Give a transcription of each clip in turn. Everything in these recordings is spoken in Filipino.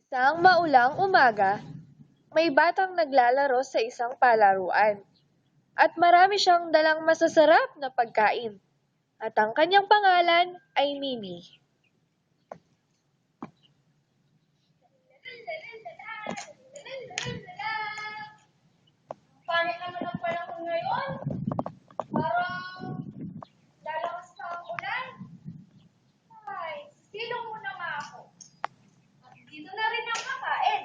Isang maulang umaga, may batang naglalaro sa isang palaruan. At marami siyang dalang masasarap na pagkain. At ang kanyang pangalan ay Mimi. Pangit naman ang panahon ngayon. Parang lalakas na ang ulan. Ay, silong muna nga ako. At dito na rin ang kakain.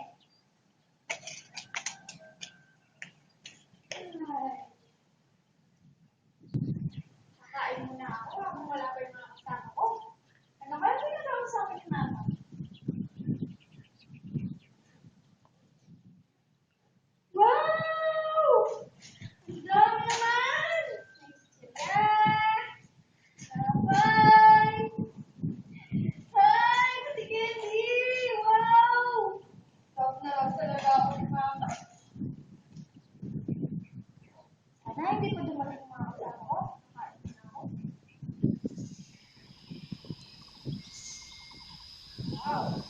Kakain muna ako habang wala pa yung mga kasama ko. Ano kaya pinatawag sa akin ni Mama? Wow! Ang dami naman! Sila! Sabay! Hi! Kati Candy! Wow! Top na lang talaga ako ni Mama. Sana hindi pa dumating yung mga kasama ko. Kakain na ako. Wow!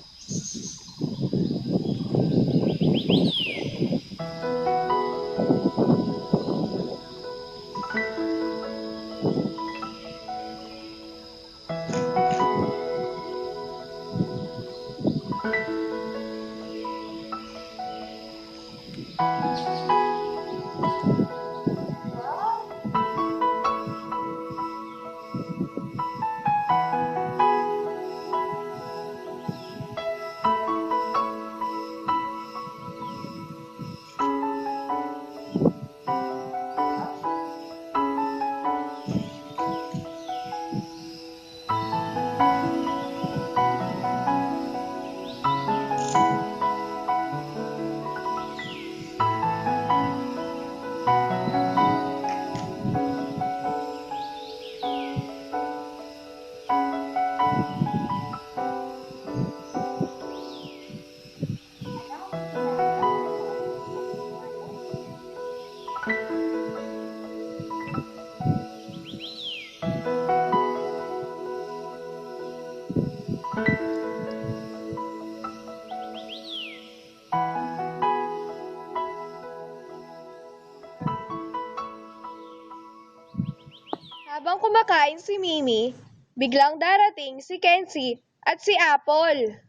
Habang kumakain si Mimi, biglang darating si Kenzie at si Apple.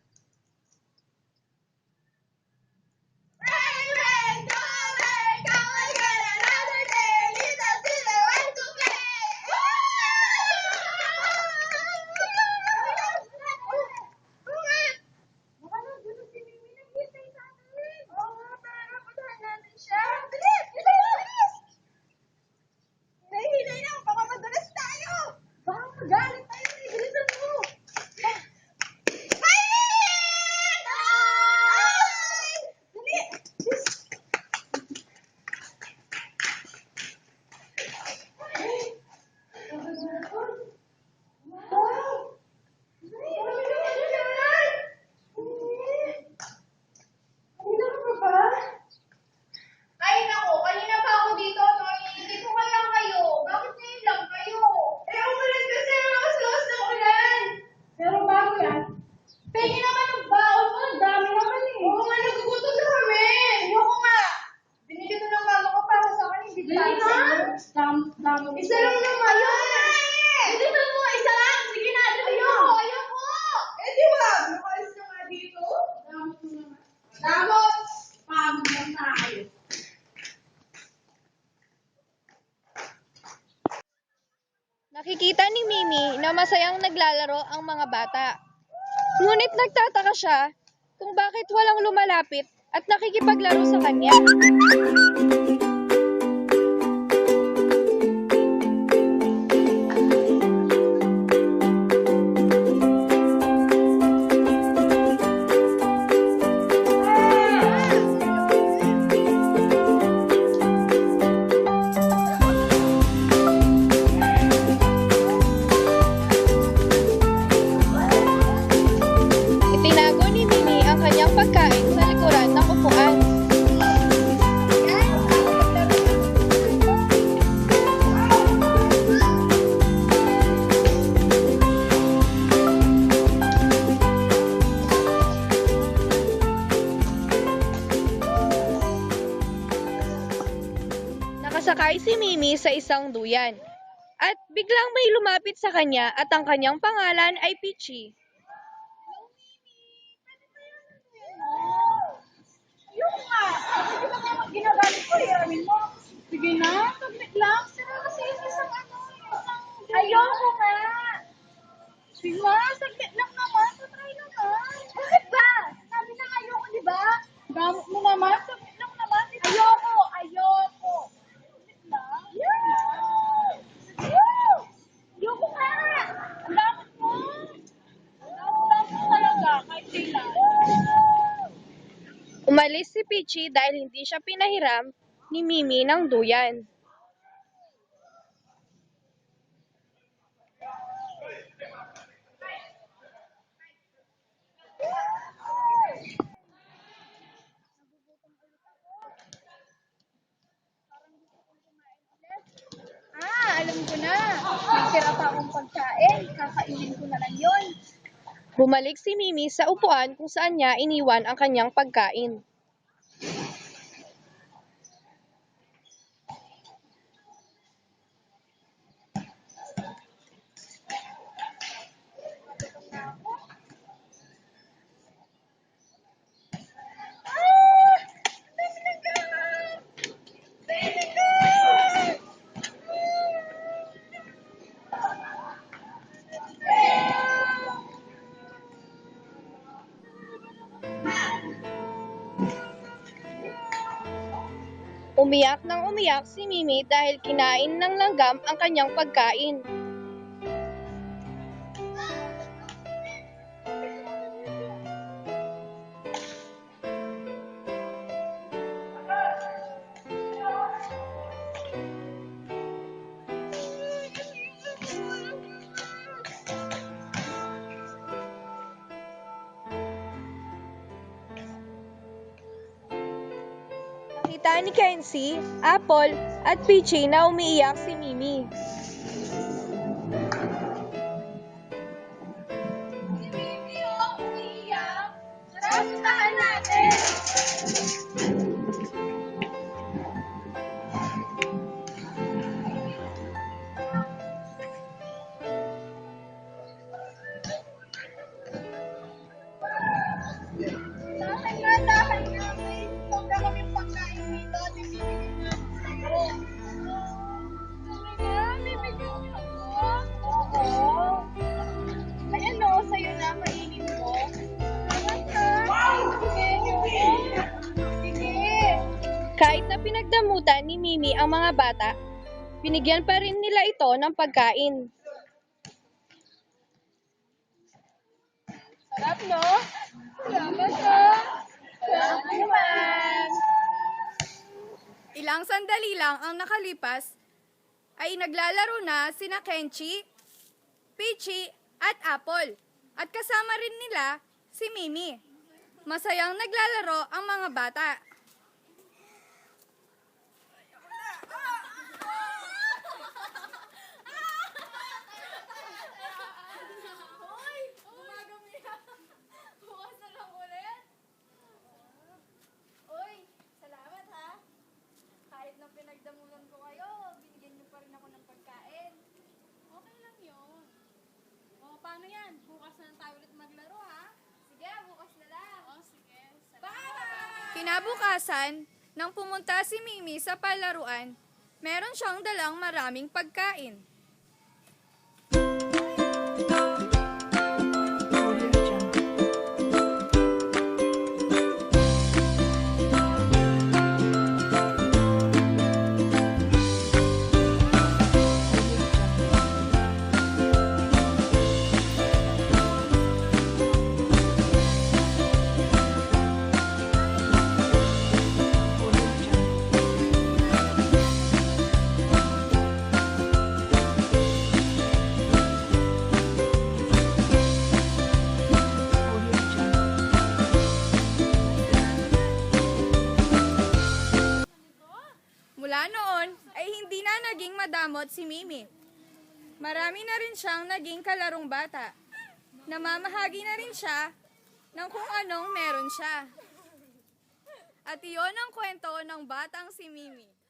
Ay, nako, kanina pa ako dito, no? Hindi ko kaya kayo. Bakit ngayon lang kayo? Umulan kasi lakas ng ulan. Pero bago yan, pengi naman ang baon mo. Ang dami naman eh. Oo nga, nagugutom na kami. Ayoko nga. Binili ko ng mama ko para sa akin. Hindi tayo sa inyo. Isa lang naman. Hindi na mo, isa lang. Sige na, ayoko. Ayoko. Eh, di ba? Nakalis na nga dito. Damot mo naman. Damot! Pagod lang tayo. Nakikita ni Mimi na masayang naglalaro ang mga bata. Ngunit nagtataka siya kung bakit walang lumalapit at nakikipaglaro sa kanya. Itinago ni Mimi ang kanyang pagkain sa likuran ng upuan. Nakasakay si Mimi sa isang duyan. At biglang may lumapit sa kanya at ang kanyang pangalan ay Peachy. Yung nga, hindi ba naman ginagamit ko, i-amin mo. Sige na, submit lang. Sira kasi yung isang ano, isang... Ayoko nga. Sige na, submit lang naman. Try naman. Bakit ba? Sabi na ayoko, di ba? Gamit mo naman, submit lang naman. Ayoko, ayoko. Submit lang. Yeah! Ayoko nga. Ang gamit mo. Ang gamit mo talaga, kahit kailan. Umalis si Peachy dahil hindi siya pinahiram ni Mimi ng duyan. Alam ko na. May tira pa akong pagkain. Kakainin ko na lang yun. Bumalik si Mimi sa upuan kung saan niya iniwan ang kanyang pagkain. Umiyak nang umiyak si Mimi dahil kinain ng langgam ang kanyang pagkain. Nakita ni Kenzie, Apple, at Peachy na umiiyak si Mimi. Si Mimi, umiiyak. Tara, puntahan natin. Dahan nga. May sobra kaming pagkain dito. Bibigyan namin sa'yo. Talaga? Bibigyan niyo ako? Oo. Ayan o, sa'yo na kainin mo. Salamat ha. Bibigyan niyo ako. Sige. Kahit na pinagdamutan ni Mimi ang mga bata, binigyan pa rin nila ito ng pagkain. Sarap, no? Salamat ha. Salamat naman. Ilang sandali lang ang nakalipas ay naglalaro na sina Kenchi, Peachy at Apple. At kasama rin nila si Mimi. Masayang naglalaro ang mga bata. Uy, salamat ha. Kahit na pinagdamulan ko kayo, binigyan niyo pa rin ako ng pagkain. Okay lang yun. O, paano yan? Bukas na lang tayo ulit maglaro ha? Sige, bukas na lang. O, sige. Bye! Kinabukasan, nang pumunta si Mimi sa palaruan, meron siyang dalang maraming pagkain. Mula noon ay hindi na naging madamot si Mimi. Marami na rin siyang naging kalarong bata. Namamahagi na rin siya ng kung anong meron siya. At iyon ang kwento ng batang si Mimi.